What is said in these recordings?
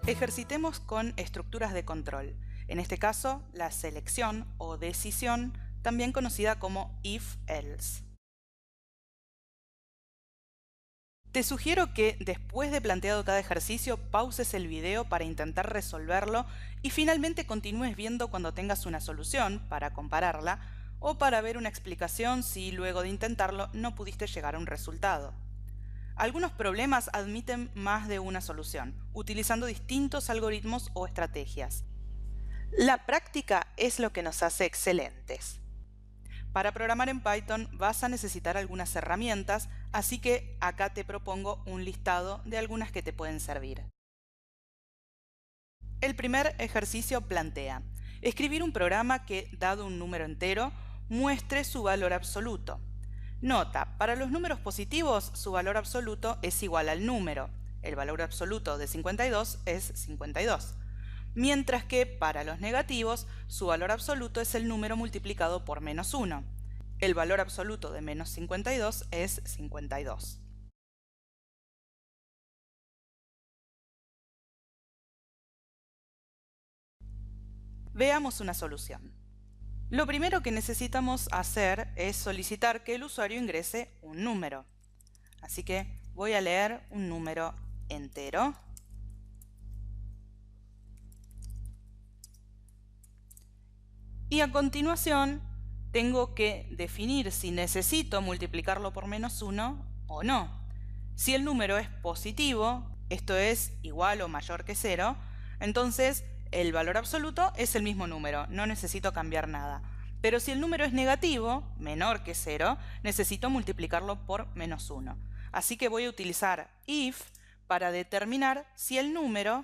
Ejercitemos con estructuras de control, en este caso la selección o decisión, también conocida como if-else. Te sugiero que después de planteado cada ejercicio pauses el video para intentar resolverlo y finalmente continúes viendo cuando tengas una solución para compararla o para ver una explicación si luego de intentarlo no pudiste llegar a un resultado. Algunos problemas admiten más de una solución, utilizando distintos algoritmos o estrategias. La práctica es lo que nos hace excelentes. Para programar en Python vas a necesitar algunas herramientas, así que acá te propongo un listado de algunas que te pueden servir. El primer ejercicio plantea escribir un programa que, dado un número entero, muestre su valor absoluto. Nota, para los números positivos su valor absoluto es igual al número. El valor absoluto de 52 es 52. Mientras que para los negativos su valor absoluto es el número multiplicado por menos 1. El valor absoluto de menos 52 es 52. Veamos una solución. Lo primero que necesitamos hacer es solicitar que el usuario ingrese un número. Así que voy a leer un número entero. Y a continuación tengo que definir si necesito multiplicarlo por menos 1 o no. Si el número es positivo, esto es igual o mayor que 0, entonces el valor absoluto es el mismo número, no necesito cambiar nada. Pero si el número es negativo, menor que 0, necesito multiplicarlo por menos 1. Así que voy a utilizar if para determinar si el número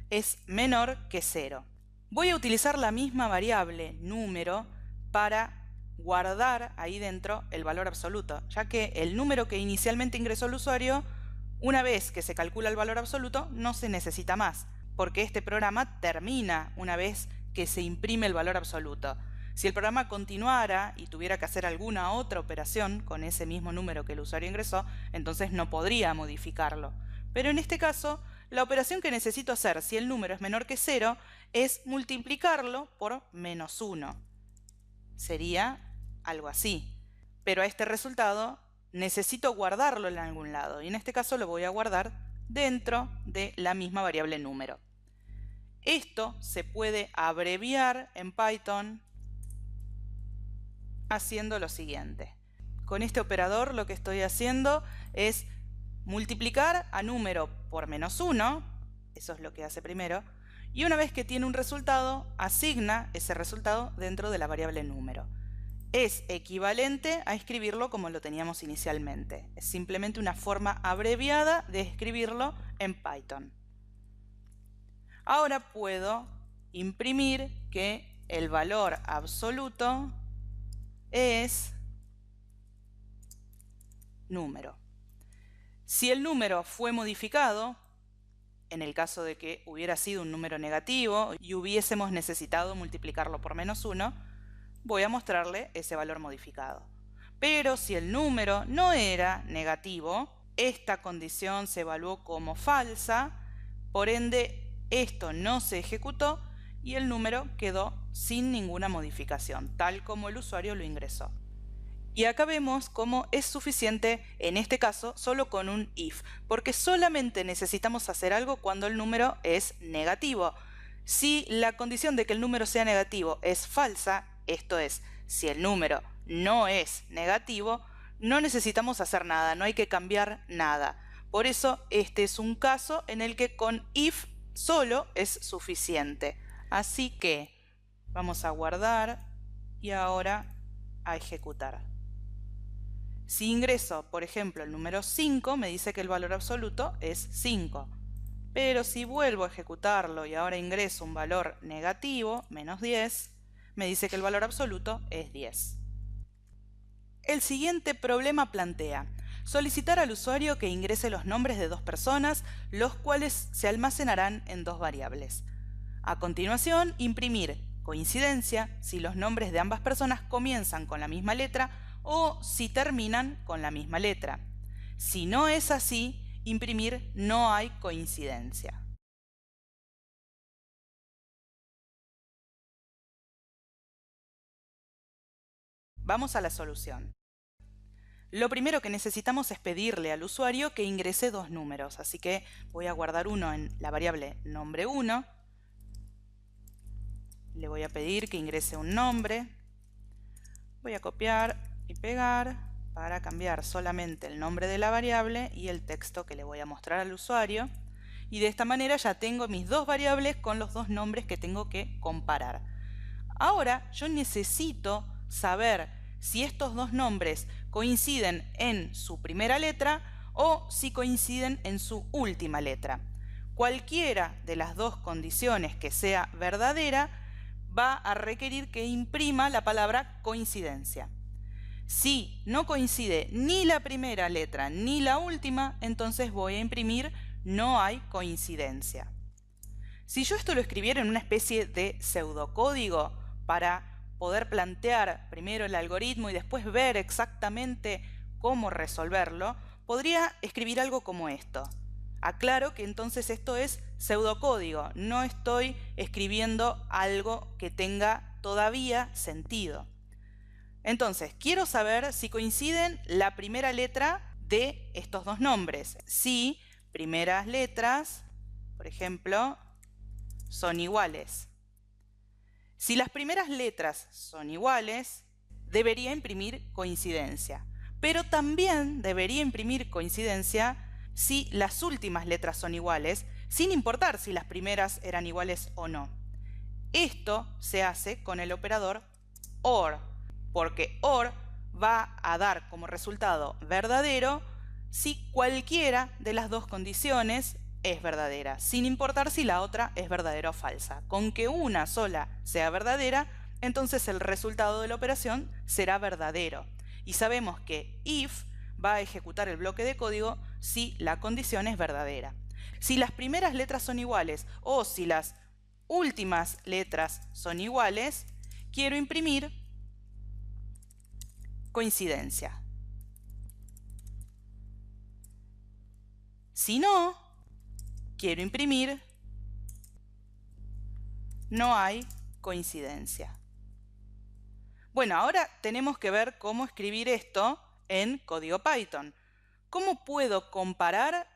es menor que 0. Voy a utilizar la misma variable, número, para guardar ahí dentro el valor absoluto, ya que el número que inicialmente ingresó el usuario, una vez que se calcula el valor absoluto, no se necesita más, porque este programa termina una vez que se imprime el valor absoluto. Si el programa continuara y tuviera que hacer alguna otra operación con ese mismo número que el usuario ingresó, entonces no podría modificarlo. Pero en este caso, la operación que necesito hacer si el número es menor que 0 es multiplicarlo por menos 1. Sería algo así. Pero a este resultado necesito guardarlo en algún lado y en este caso lo voy a guardar dentro de la misma variable número. Esto se puede abreviar en Python haciendo lo siguiente. Con este operador lo que estoy haciendo es multiplicar a número por menos 1, eso es lo que hace primero, y una vez que tiene un resultado, asigna ese resultado dentro de la variable número. Es equivalente a escribirlo como lo teníamos inicialmente. Es simplemente una forma abreviada de escribirlo en Python. Ahora puedo imprimir que el valor absoluto es número. Si el número fue modificado, en el caso de que hubiera sido un número negativo y hubiésemos necesitado multiplicarlo por menos 1, voy a mostrarle ese valor modificado. Pero si el número no era negativo, esta condición se evaluó como falsa, por ende esto no se ejecutó y el número quedó sin ninguna modificación, tal como el usuario lo ingresó. Y acá vemos cómo es suficiente, en este caso, solo con un if, porque solamente necesitamos hacer algo cuando el número es negativo. Si la condición de que el número sea negativo es falsa, esto es, si el número no es negativo, no necesitamos hacer nada, no hay que cambiar nada. Por eso, este es un caso en el que con if solo es suficiente. Así que vamos a guardar y ahora a ejecutar. Si ingreso, por ejemplo, el número 5, me dice que el valor absoluto es 5. Pero si vuelvo a ejecutarlo y ahora ingreso un valor negativo, menos 10, me dice que el valor absoluto es 10. El siguiente problema plantea solicitar al usuario que ingrese los nombres de dos personas, los cuales se almacenarán en dos variables. A continuación, imprimir coincidencia si los nombres de ambas personas comienzan con la misma letra o si terminan con la misma letra. Si no es así, imprimir no hay coincidencia. Vamos a la solución. Lo primero que necesitamos es pedirle al usuario que ingrese dos números, así que voy a guardar uno en la variable nombre1. Le voy a pedir que ingrese un nombre. Voy a copiar y pegar para cambiar solamente el nombre de la variable y el texto que le voy a mostrar al usuario. Y de esta manera ya tengo mis dos variables con los dos nombres que tengo que comparar. Ahora yo necesito saber si estos dos nombres coinciden en su primera letra o si coinciden en su última letra. Cualquiera de las dos condiciones que sea verdadera va a requerir que imprima la palabra coincidencia. Si no coincide ni la primera letra ni la última, entonces voy a imprimir no hay coincidencia. Si yo esto lo escribiera en una especie de pseudocódigo para poder plantear primero el algoritmo y después ver exactamente cómo resolverlo, podría escribir algo como esto. Aclaro que entonces esto es pseudocódigo, no estoy escribiendo algo que tenga todavía sentido. Entonces, quiero saber si coinciden la primera letra de estos dos nombres. Si primeras letras, por ejemplo, son iguales. Si las primeras letras son iguales, debería imprimir coincidencia. Pero también debería imprimir coincidencia si las últimas letras son iguales, sin importar si las primeras eran iguales o no. Esto se hace con el operador OR, porque OR va a dar como resultado verdadero si cualquiera de las dos condiciones es verdadera, sin importar si la otra es verdadera o falsa. Con que una sola sea verdadera, entonces el resultado de la operación será verdadero. Y sabemos que if va a ejecutar el bloque de código si la condición es verdadera. Si las primeras letras son iguales o si las últimas letras son iguales, quiero imprimir coincidencia. Si no, quiero imprimir no hay coincidencia. Bueno, ahora tenemos que ver cómo escribir esto en código Python. ¿Cómo puedo comparar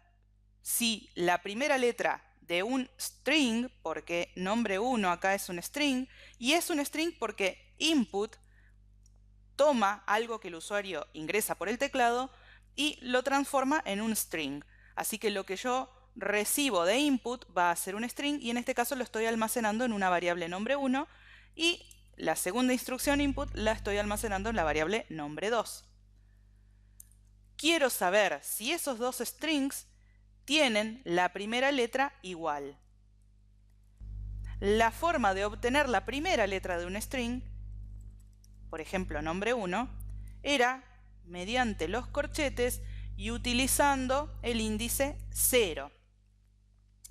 si la primera letra de un string, porque nombre1 acá es un string, y es un string porque input toma algo que el usuario ingresa por el teclado y lo transforma en un string? Así que lo que yo recibo de input va a ser un string y en este caso lo estoy almacenando en una variable nombre1 y la segunda instrucción input la estoy almacenando en la variable nombre2. Quiero saber si esos dos strings tienen la primera letra igual. La forma de obtener la primera letra de un string, por ejemplo nombre1, era mediante los corchetes y utilizando el índice 0.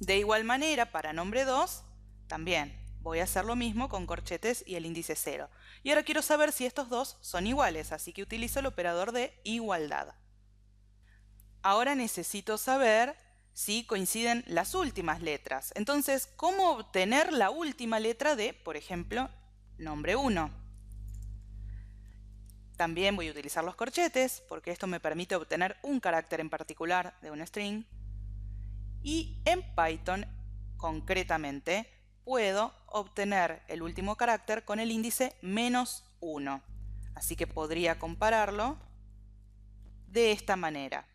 De igual manera, para nombre2, también voy a hacer lo mismo con corchetes y el índice 0. Y ahora quiero saber si estos dos son iguales, así que utilizo el operador de igualdad. Ahora necesito saber si coinciden las últimas letras. Entonces, ¿cómo obtener la última letra de, por ejemplo, nombre1? También voy a utilizar los corchetes, porque esto me permite obtener un carácter en particular de un string. Y en Python, concretamente, puedo obtener el último carácter con el índice -1. Así que podría compararlo de esta manera.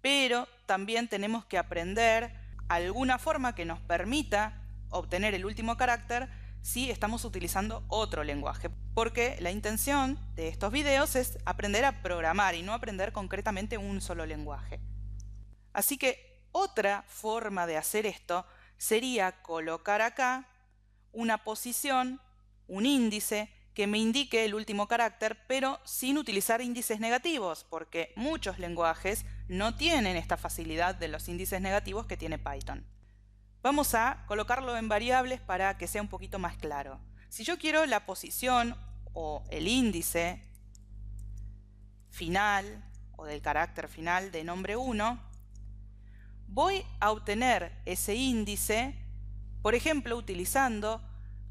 Pero también tenemos que aprender alguna forma que nos permita obtener el último carácter si estamos utilizando otro lenguaje. Porque la intención de estos videos es aprender a programar y no aprender concretamente un solo lenguaje. Así que otra forma de hacer esto sería colocar acá una posición, un índice, que me indique el último carácter, pero sin utilizar índices negativos, porque muchos lenguajes no tienen esta facilidad de los índices negativos que tiene Python. Vamos a colocarlo en variables para que sea un poquito más claro. Si yo quiero la posición o el índice final o del carácter final de nombre1, voy a obtener ese índice, por ejemplo, utilizando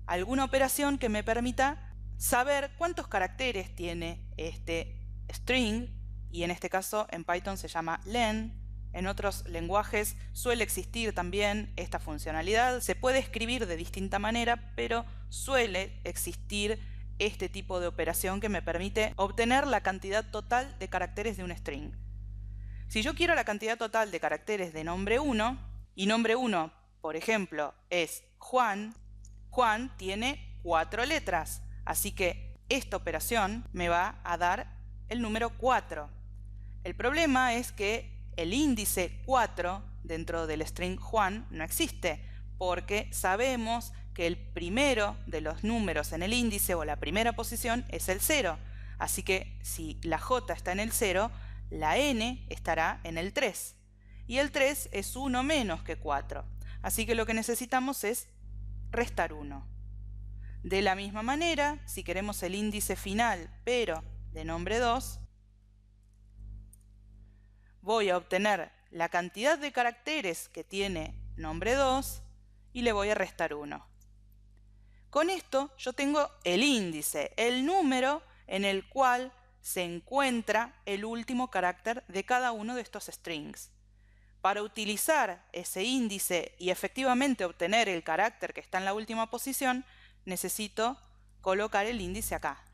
alguna operación que me permita saber cuántos caracteres tiene este string, y en este caso en Python se llama len. En otros lenguajes suele existir también esta funcionalidad. Se puede escribir de distinta manera, pero suele existir este tipo de operación que me permite obtener la cantidad total de caracteres de un string. Si yo quiero la cantidad total de caracteres de nombre 1, y nombre 1, por ejemplo, es Juan, Juan tiene 4 letras, así que esta operación me va a dar el número 4. El problema es que el índice 4 dentro del string Juan no existe, porque sabemos que el primero de los números en el índice o la primera posición es el 0. Así que si la J está en el 0, la N estará en el 3. Y el 3 es 1 menos que 4. Así que lo que necesitamos es restar 1. De la misma manera, si queremos el índice final, pero de nombre 2, voy a obtener la cantidad de caracteres que tiene nombre 2 y le voy a restar 1. Con esto yo tengo el índice, el número en el cual se encuentra el último carácter de cada uno de estos strings. Para utilizar ese índice y efectivamente obtener el carácter que está en la última posición, necesito colocar el índice acá.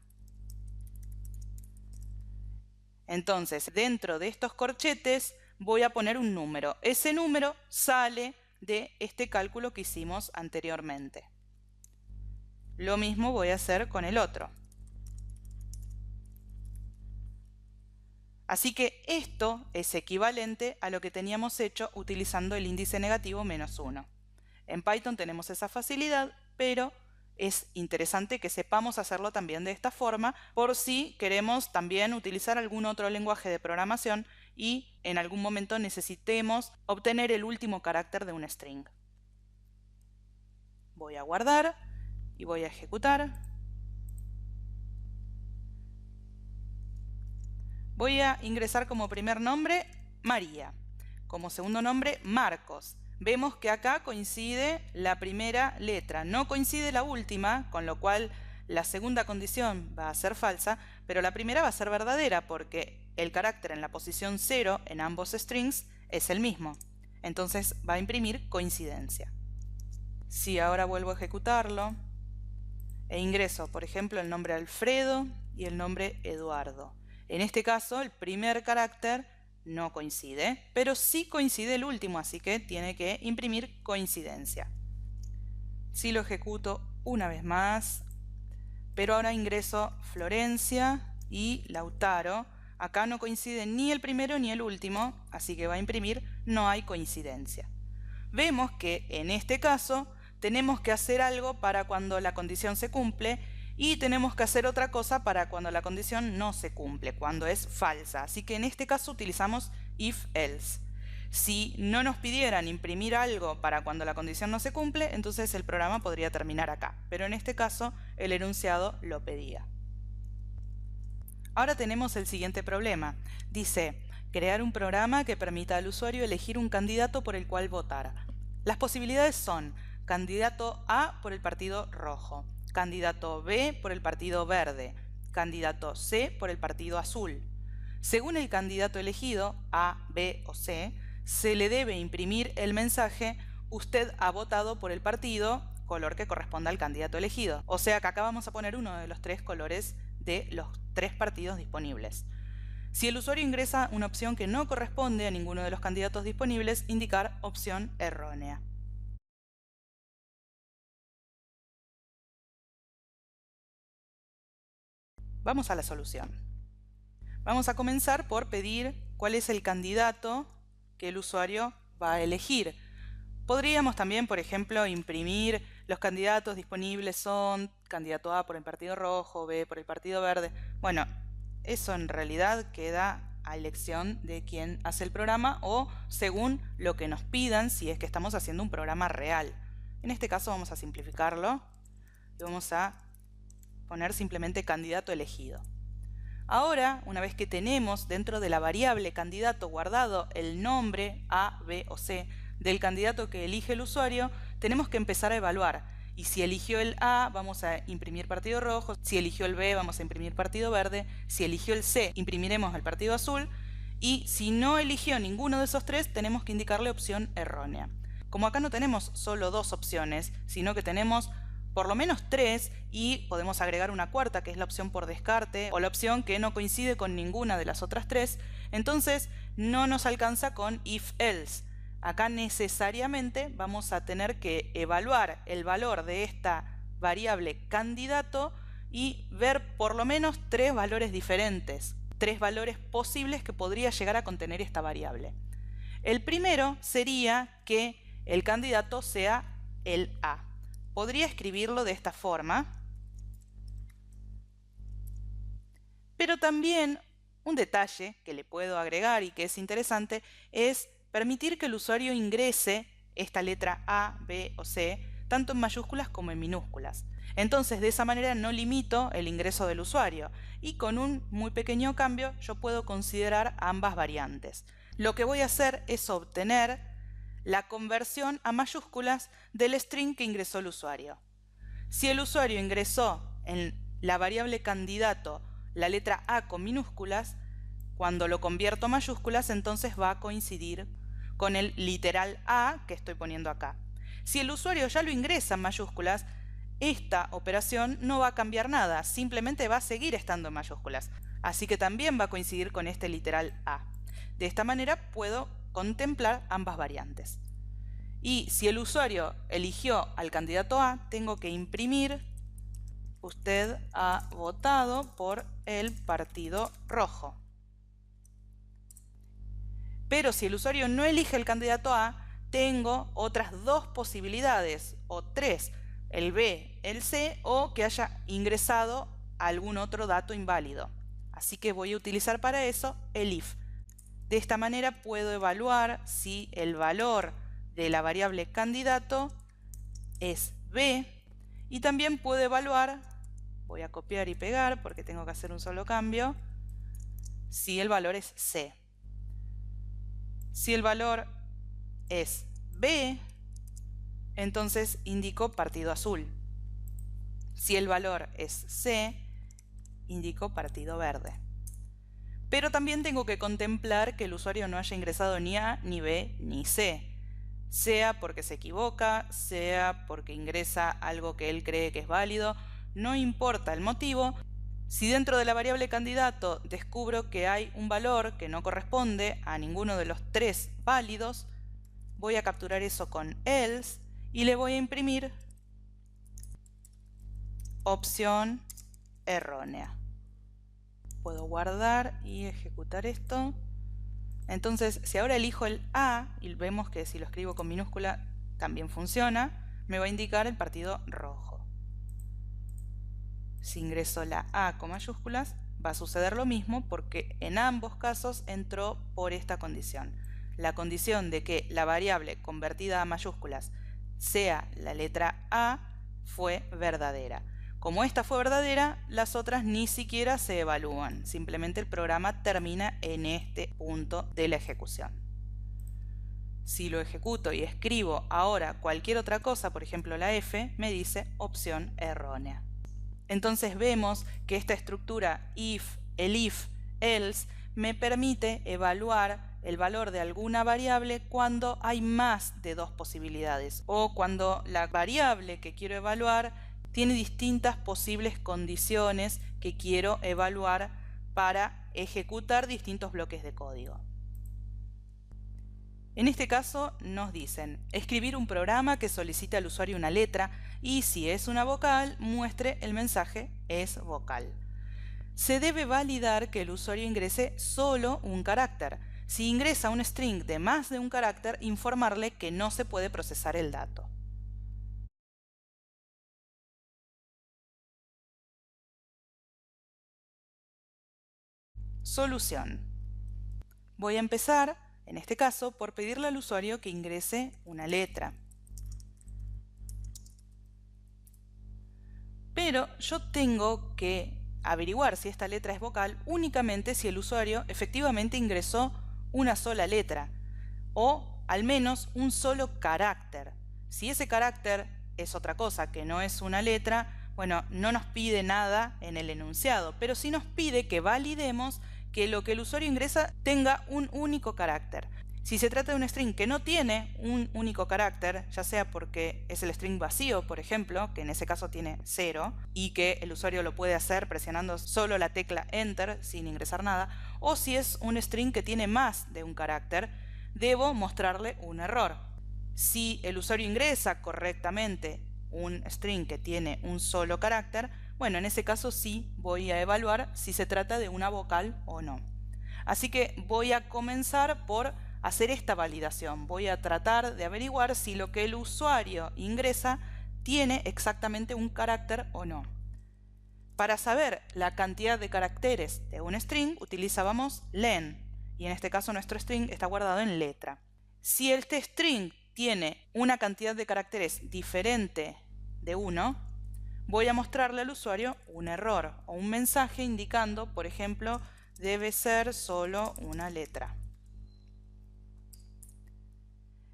Entonces, dentro de estos corchetes voy a poner un número. Ese número sale de este cálculo que hicimos anteriormente. Lo mismo voy a hacer con el otro. Así que esto es equivalente a lo que teníamos hecho utilizando el índice negativo menos 1. En Python tenemos esa facilidad, pero es interesante que sepamos hacerlo también de esta forma por si queremos también utilizar algún otro lenguaje de programación y en algún momento necesitemos obtener el último carácter de un string. Voy a guardar y voy a ejecutar. Voy a ingresar como primer nombre María, como segundo nombre Marcos. Vemos que acá coincide la primera letra, no coincide la última, con lo cual la segunda condición va a ser falsa, pero la primera va a ser verdadera porque el carácter en la posición 0 en ambos strings es el mismo. Entonces va a imprimir coincidencia. Si ahora vuelvo a ejecutarlo e ingreso, por ejemplo, el nombre Alfredo y el nombre Eduardo. En este caso, el primer carácter no coincide, pero sí coincide el último, así que tiene que imprimir coincidencia. Si lo ejecuto una vez más, pero ahora ingreso Florencia y Lautaro. Acá no coincide ni el primero ni el último, así que va a imprimir no hay coincidencia. Vemos que en este caso tenemos que hacer algo para cuando la condición se cumple y tenemos que hacer otra cosa para cuando la condición no se cumple, cuando es falsa. Así que en este caso utilizamos if-else. Si no nos pidieran imprimir algo para cuando la condición no se cumple, entonces el programa podría terminar acá. Pero en este caso el enunciado lo pedía. Ahora tenemos el siguiente problema. Dice, crear un programa que permita al usuario elegir un candidato por el cual votar. Las posibilidades son candidato A por el partido rojo, candidato B por el partido verde, candidato C por el partido azul. Según el candidato elegido, A, B o C, se le debe imprimir el mensaje «Usted ha votado por el partido», color que corresponda al candidato elegido. O sea que acá vamos a poner uno de los 3 colores de los 3 partidos disponibles. Si el usuario ingresa una opción que no corresponde a ninguno de los candidatos disponibles, indicar opción errónea. Vamos a la solución. Vamos a comenzar por pedir cuál es el candidato que el usuario va a elegir. Podríamos también, por ejemplo, imprimir los candidatos disponibles son candidato A por el partido rojo, B por el partido verde. Bueno, eso en realidad queda a elección de quien hace el programa o según lo que nos pidan si es que estamos haciendo un programa real. En este caso vamos a simplificarlo y vamos a poner simplemente candidato elegido. Ahora, una vez que tenemos dentro de la variable candidato guardado el nombre A, B o C del candidato que elige el usuario, tenemos que empezar a evaluar. Y si eligió el A, vamos a imprimir partido rojo. Si eligió el B, vamos a imprimir partido verde. Si eligió el C, imprimiremos el partido azul. Y si no eligió ninguno de esos tres, tenemos que indicarle opción errónea. Como acá no tenemos solo dos opciones, sino que tenemos por lo menos tres, y podemos agregar una cuarta, que es la opción por descarte, o la opción que no coincide con ninguna de las otras tres, entonces no nos alcanza con if-else. Acá necesariamente vamos a tener que evaluar el valor de esta variable candidato y ver por lo menos tres valores diferentes, tres valores posibles que podría llegar a contener esta variable. El primero sería que el candidato sea el A. Podría escribirlo de esta forma, pero también un detalle que le puedo agregar y que es interesante es permitir que el usuario ingrese esta letra A, B o C tanto en mayúsculas como en minúsculas. Entonces de esa manera no limito el ingreso del usuario y con un muy pequeño cambio yo puedo considerar ambas variantes. Lo que voy a hacer es obtener la conversión a mayúsculas del string que ingresó el usuario. Si el usuario ingresó en la variable candidato la letra A con minúsculas, cuando lo convierto a mayúsculas, entonces va a coincidir con el literal A que estoy poniendo acá. Si el usuario ya lo ingresa en mayúsculas, esta operación no va a cambiar nada, simplemente va a seguir estando en mayúsculas. Así que también va a coincidir con este literal A. De esta manera puedo contemplar ambas variantes. Y si el usuario eligió al candidato A, tengo que imprimir: usted ha votado por el partido rojo. Pero si el usuario no elige el candidato A, tengo otras dos posibilidades, o tres: el B, el C, o que haya ingresado algún otro dato inválido. Así que voy a utilizar para eso el if. De esta manera puedo evaluar si el valor de la variable candidato es B, y también puedo evaluar, voy a copiar y pegar porque tengo que hacer un solo cambio, si el valor es C. Si el valor es B, entonces indico partido azul. Si el valor es C, indico partido verde. Pero también tengo que contemplar que el usuario no haya ingresado ni A, ni B, ni C. Sea porque se equivoca, sea porque ingresa algo que él cree que es válido, no importa el motivo. Si dentro de la variable candidato descubro que hay un valor que no corresponde a ninguno de los tres válidos, voy a capturar eso con else y le voy a imprimir opción errónea. Puedo guardar y ejecutar esto. Entonces, si ahora elijo el A, y vemos que si lo escribo con minúscula también funciona, me va a indicar el partido rojo. Si ingreso la A con mayúsculas, va a suceder lo mismo porque en ambos casos entró por esta condición. La condición de que la variable convertida a mayúsculas sea la letra A fue verdadera. Como esta fue verdadera, las otras ni siquiera se evalúan. Simplemente el programa termina en este punto de la ejecución. Si lo ejecuto y escribo ahora cualquier otra cosa, por ejemplo la F, me dice opción errónea. Entonces vemos que esta estructura if, elif, else me permite evaluar el valor de alguna variable cuando hay más de dos posibilidades o cuando la variable que quiero evaluar tiene distintas posibles condiciones que quiero evaluar para ejecutar distintos bloques de código. En este caso nos dicen escribir un programa que solicite al usuario una letra y si es una vocal, muestre el mensaje es vocal. Se debe validar que el usuario ingrese solo un carácter. Si ingresa un string de más de un carácter, informarle que no se puede procesar el dato. Solución. Voy a empezar, en este caso, por pedirle al usuario que ingrese una letra. Pero yo tengo que averiguar si esta letra es vocal únicamente si el usuario efectivamente ingresó una sola letra o al menos un solo carácter. Si ese carácter es otra cosa, que no es una letra, bueno, no nos pide nada en el enunciado, pero sí nos pide que validemos que lo que el usuario ingresa tenga un único carácter. Si se trata de un string que no tiene un único carácter, ya sea porque es el string vacío, por ejemplo, que en ese caso tiene 0, y que el usuario lo puede hacer presionando solo la tecla Enter sin ingresar nada, o si es un string que tiene más de un carácter, debo mostrarle un error. Si el usuario ingresa correctamente un string que tiene un solo carácter, bueno, en ese caso sí voy a evaluar si se trata de una vocal o no. Así que voy a comenzar por hacer esta validación. Voy a tratar de averiguar si lo que el usuario ingresa tiene exactamente un carácter o no. Para saber la cantidad de caracteres de un string utilizábamos len, y en este caso nuestro string está guardado en letra. Si este string tiene una cantidad de caracteres diferente de 1, voy a mostrarle al usuario un error o un mensaje indicando, por ejemplo, debe ser solo una letra.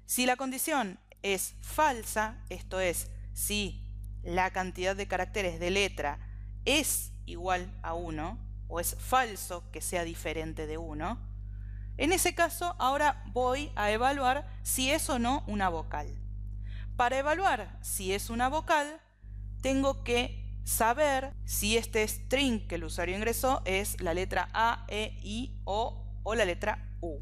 Si la condición es falsa, esto es, si la cantidad de caracteres de letra es igual a 1, o es falso que sea diferente de 1, en ese caso ahora voy a evaluar si es o no una vocal. Para evaluar si es una vocal, tengo que saber si este string que el usuario ingresó es la letra A, E, I, O la letra U.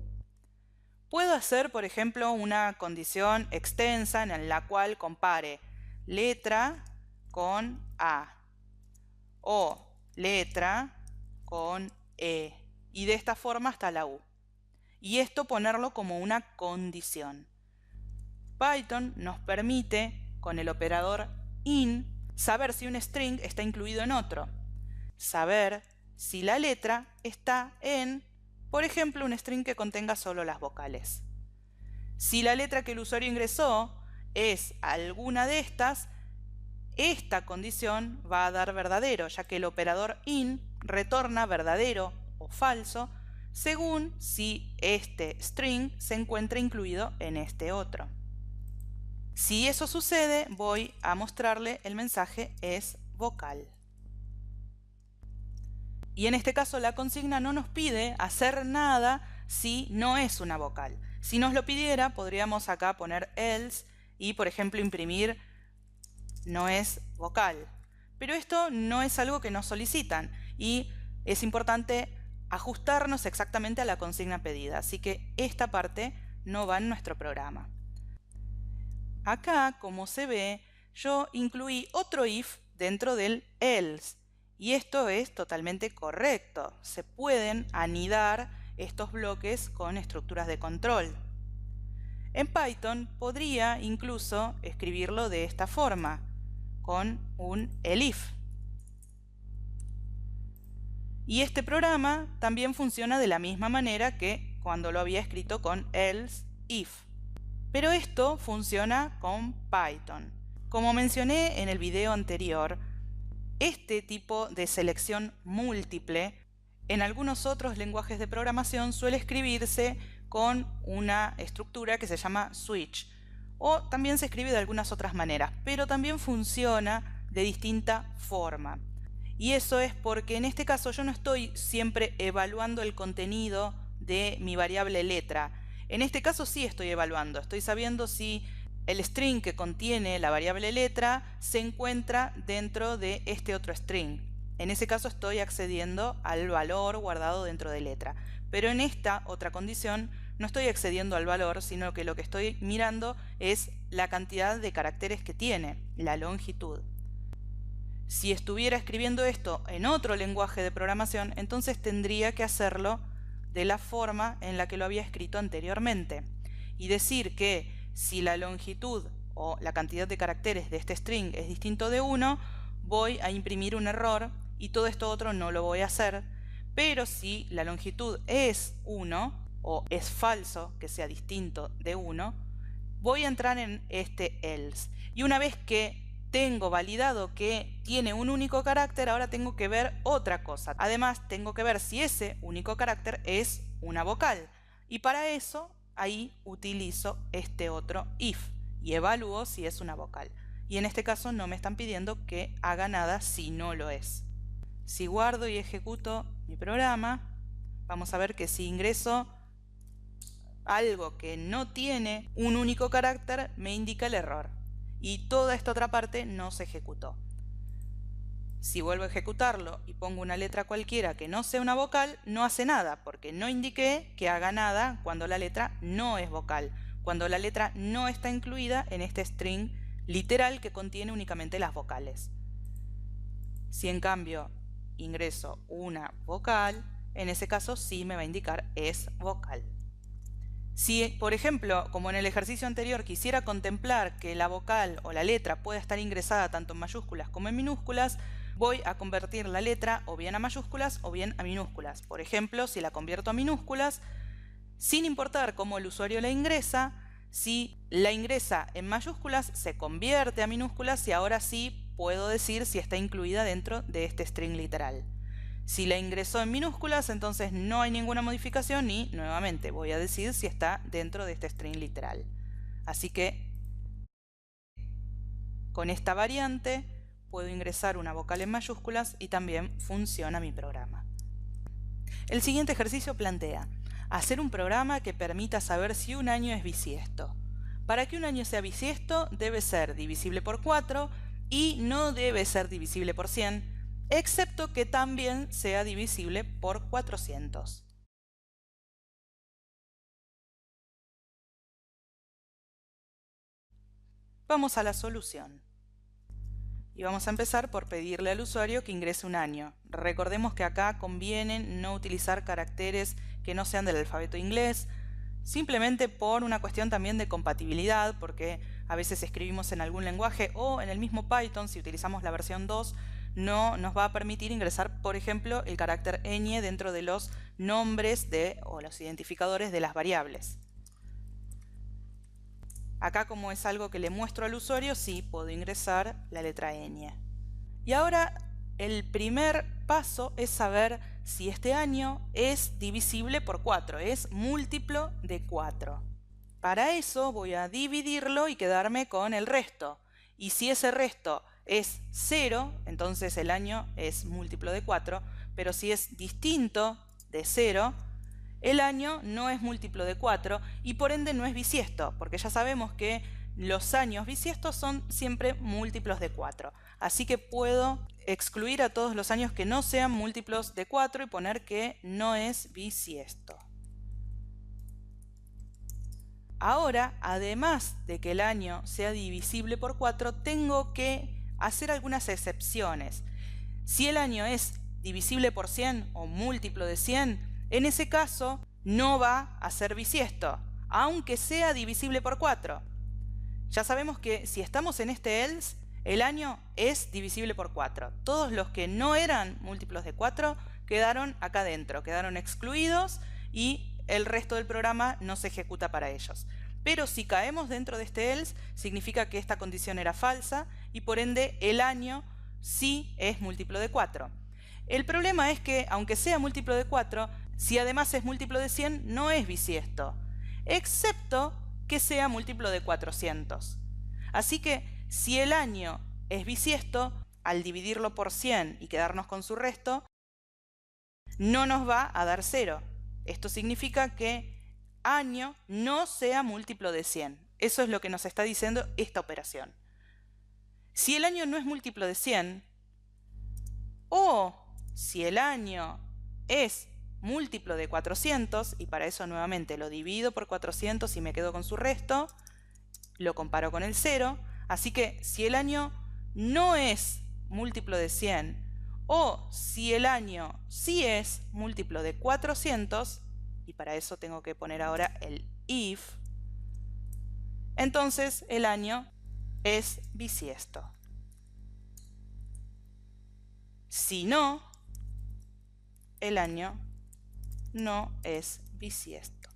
Puedo hacer, por ejemplo, una condición extensa en la cual compare letra con A o letra con E, y de esta forma hasta la U. Y esto ponerlo como una condición. Python nos permite, con el operador in, saber si un string está incluido en otro. Saber si la letra está en, por ejemplo, un string que contenga solo las vocales. Si la letra que el usuario ingresó es alguna de estas, esta condición va a dar verdadero, ya que el operador in retorna verdadero o falso según si este string se encuentra incluido en este otro. Si eso sucede, voy a mostrarle el mensaje es vocal. Y en este caso la consigna no nos pide hacer nada si no es una vocal. Si nos lo pidiera, podríamos acá poner else y, por ejemplo, imprimir no es vocal. Pero esto no es algo que nos solicitan y es importante ajustarnos exactamente a la consigna pedida. Así que esta parte no va en nuestro programa. Acá, como se ve, yo incluí otro if dentro del else. Y esto es totalmente correcto. Se pueden anidar estos bloques con estructuras de control. En Python podría incluso escribirlo de esta forma, con un elif. Y este programa también funciona de la misma manera que cuando lo había escrito con else if. Pero esto funciona con Python. Como mencioné en el video anterior, este tipo de selección múltiple en algunos otros lenguajes de programación suele escribirse con una estructura que se llama switch, o también se escribe de algunas otras maneras, pero también funciona de distinta forma. Y eso es porque en este caso yo no estoy siempre evaluando el contenido de mi variable letra. En este caso sí estoy evaluando, estoy sabiendo si el string que contiene la variable letra se encuentra dentro de este otro string. En ese caso estoy accediendo al valor guardado dentro de letra. Pero en esta otra condición no estoy accediendo al valor, sino que lo que estoy mirando es la cantidad de caracteres que tiene, la longitud. Si estuviera escribiendo esto en otro lenguaje de programación, entonces tendría que hacerlo de la forma en la que lo había escrito anteriormente. Y decir que si la longitud o la cantidad de caracteres de este string es distinto de 1, voy a imprimir un error y todo esto otro no lo voy a hacer. Pero si la longitud es 1 o es falso que sea distinto de 1, voy a entrar en este else. Y una vez que tengo validado que tiene un único carácter, ahora tengo que ver otra cosa. Además, tengo que ver si ese único carácter es una vocal. Y para eso, ahí utilizo este otro if y evalúo si es una vocal. y en este caso no me están pidiendo que haga nada si no lo es. Si guardo y ejecuto mi programa, vamos a ver que si ingreso algo que no tiene un único carácter, me indica el error y toda esta otra parte no se ejecutó. Si vuelvo a ejecutarlo y pongo una letra cualquiera que no sea una vocal, no hace nada, porque no indiqué que haga nada cuando la letra no es vocal, cuando la letra no está incluida en este string literal que contiene únicamente las vocales. Si en cambio ingreso una vocal, en ese caso sí me va a indicar es vocal. Si, por ejemplo, como en el ejercicio anterior, quisiera contemplar que la vocal o la letra pueda estar ingresada tanto en mayúsculas como en minúsculas, voy a convertir la letra o bien a mayúsculas o bien a minúsculas. Por ejemplo, si la convierto a minúsculas, sin importar cómo el usuario la ingresa, si la ingresa en mayúsculas, se convierte a minúsculas y ahora sí puedo decir si está incluida dentro de este string literal. Si la ingresó en minúsculas, entonces no hay ninguna modificación y nuevamente voy a decir si está dentro de este string literal. Así que con esta variante puedo ingresar una vocal en mayúsculas y también funciona mi programa. El siguiente ejercicio plantea hacer un programa que permita saber si un año es bisiesto. Para que un año sea bisiesto debe ser divisible por 4 y no debe ser divisible por 100, excepto que también sea divisible por 400. Vamos a la solución. Y vamos a empezar por pedirle al usuario que ingrese un año. Recordemos que acá conviene no utilizar caracteres que no sean del alfabeto inglés, simplemente por una cuestión también de compatibilidad, porque a veces escribimos en algún lenguaje o en el mismo Python, si utilizamos la versión 2, no nos va a permitir ingresar, por ejemplo, el carácter ñ dentro de los nombres o los identificadores de las variables. Acá, como es algo que le muestro al usuario, sí puedo ingresar la letra ñ. Y ahora el primer paso es saber si este año es divisible por 4, es múltiplo de 4. Para eso voy a dividirlo y quedarme con el resto. Y si ese resto es 0, entonces el año es múltiplo de 4, pero si es distinto de 0, el año no es múltiplo de 4 y por ende no es bisiesto, porque ya sabemos que los años bisiestos son siempre múltiplos de 4. Así que puedo excluir a todos los años que no sean múltiplos de 4 y poner que no es bisiesto. Ahora, además de que el año sea divisible por 4, tengo que hacer algunas excepciones. Si el año es divisible por 100 o múltiplo de 100, en ese caso no va a ser bisiesto, aunque sea divisible por 4. Ya sabemos que si estamos en este else, el año es divisible por 4. Todos los que no eran múltiplos de 4 quedaron acá adentro, quedaron excluidos y el resto del programa no se ejecuta para ellos. Pero si caemos dentro de este else, significa que esta condición era falsa y por ende el año sí es múltiplo de 4. El problema es que, aunque sea múltiplo de 4, si además es múltiplo de 100, no es bisiesto, excepto que sea múltiplo de 400. Así que, si el año es bisiesto, al dividirlo por 100 y quedarnos con su resto, no nos va a dar 0. Esto significa que año no sea múltiplo de 100. Eso es lo que nos está diciendo esta operación. Si el año no es múltiplo de 100, o si el año es múltiplo de 400, y para eso nuevamente lo divido por 400 y me quedo con su resto, lo comparo con el 0, así que si el año no es múltiplo de 100, o si el año sí es múltiplo de 400, y para eso tengo que poner ahora el if, entonces el año es bisiesto. Si no, el año no es bisiesto.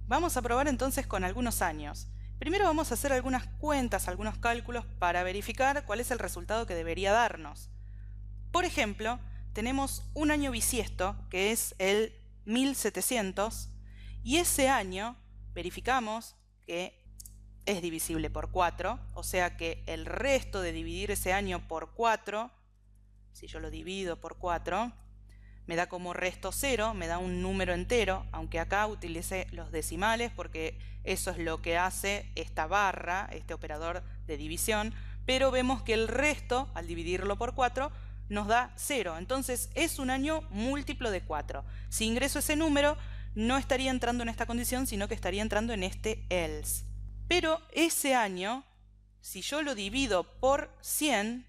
Vamos a probar entonces con algunos años. Primero vamos a hacer algunas cuentas, algunos cálculos para verificar cuál es el resultado que debería darnos. Por ejemplo, tenemos un año bisiesto, que es el 1700, y ese año verificamos que es divisible por 4, o sea que el resto de dividir ese año por 4, si yo lo divido por 4, me da como resto 0, me da un número entero, aunque acá utilice los decimales porque eso es lo que hace esta barra, este operador de división, pero vemos que el resto, al dividirlo por 4, nos da 0. Entonces es un año múltiplo de 4. Si ingreso ese número, no estaría entrando en esta condición, sino que estaría entrando en este else. Pero ese año, si yo lo divido por 100,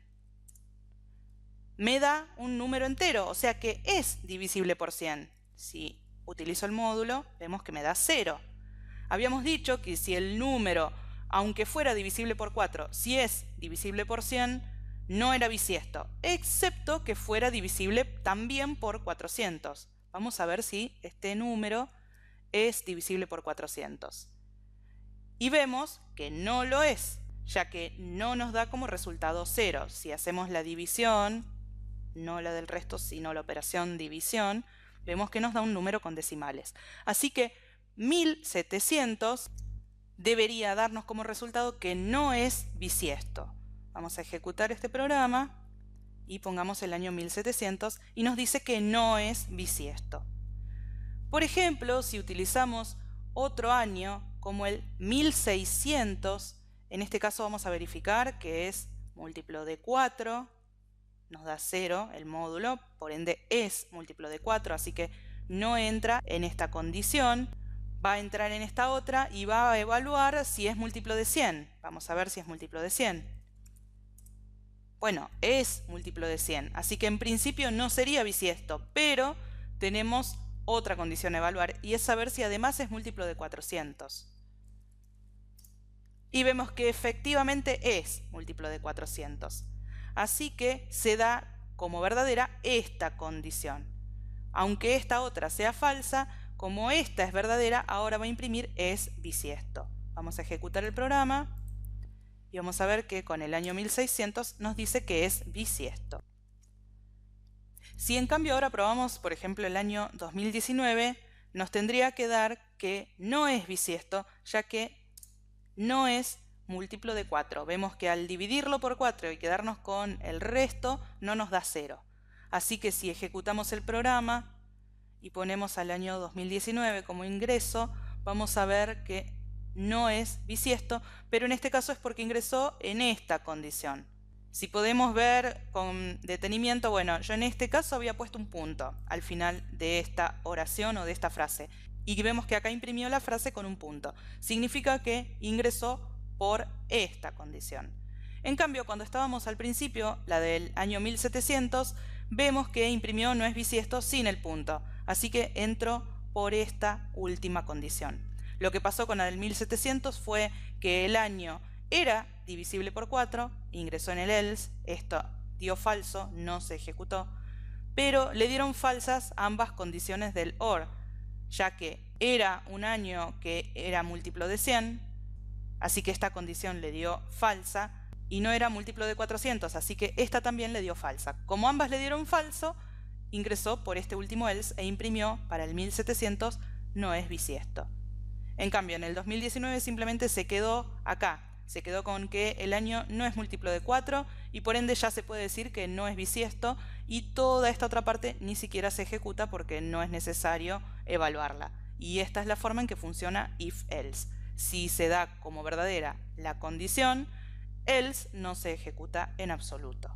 me da un número entero, o sea que es divisible por 100. Si utilizo el módulo, vemos que me da 0. Habíamos dicho que si el número, aunque fuera divisible por 4, si es divisible por 100, no era bisiesto, excepto que fuera divisible también por 400. Vamos a ver si este número es divisible por 400. Y vemos que no lo es, ya que no nos da como resultado 0. Si hacemos la división, no la del resto, sino la operación división, vemos que nos da un número con decimales. Así que 1700 debería darnos como resultado que no es bisiesto. Vamos a ejecutar este programa y pongamos el año 1700 y nos dice que no es bisiesto. Por ejemplo, si utilizamos otro año como el 1600, en este caso vamos a verificar que es múltiplo de 4, nos da 0 el módulo, por ende es múltiplo de 4, así que no entra en esta condición, va a entrar en esta otra y va a evaluar si es múltiplo de 100. Vamos a ver si es múltiplo de 100. Bueno, es múltiplo de 100, así que en principio no sería bisiesto, pero tenemos otra condición a evaluar y es saber si además es múltiplo de 400. Y vemos que efectivamente es múltiplo de 400. Así que se da como verdadera esta condición. Aunque esta otra sea falsa, como esta es verdadera, ahora va a imprimir es bisiesto. Vamos a ejecutar el programa y vamos a ver que con el año 1600 nos dice que es bisiesto. Si en cambio ahora probamos, por ejemplo, el año 2019, nos tendría que dar que no es bisiesto, ya que no es múltiplo de 4. Vemos que al dividirlo por 4 y quedarnos con el resto, no nos da 0. Así que si ejecutamos el programa y ponemos al año 2019 como ingreso, vamos a ver que no es bisiesto, pero en este caso es porque ingresó en esta condición. Si podemos ver con detenimiento, bueno, yo en este caso había puesto un punto al final de esta oración o de esta frase. Y vemos que acá imprimió la frase con un punto. Significa que ingresó por esta condición. En cambio, cuando estábamos al principio, la del año 1700, vemos que imprimió no es bisiesto sin el punto. Así que entró por esta última condición. Lo que pasó con la del 1700 fue que el año era divisible por 4, ingresó en el else, esto dio falso, no se ejecutó, pero le dieron falsas ambas condiciones del OR, ya que era un año que era múltiplo de 100, así que esta condición le dio falsa, y no era múltiplo de 400, así que esta también le dio falsa. Como ambas le dieron falso, ingresó por este último else e imprimió para el 1700 no es bisiesto. En cambio, en el 2019 simplemente se quedó acá, se quedó con que el año no es múltiplo de 4 y por ende ya se puede decir que no es bisiesto y toda esta otra parte ni siquiera se ejecuta porque no es necesario evaluarla. Y esta es la forma en que funciona if-else. Si se da como verdadera la condición, else no se ejecuta en absoluto.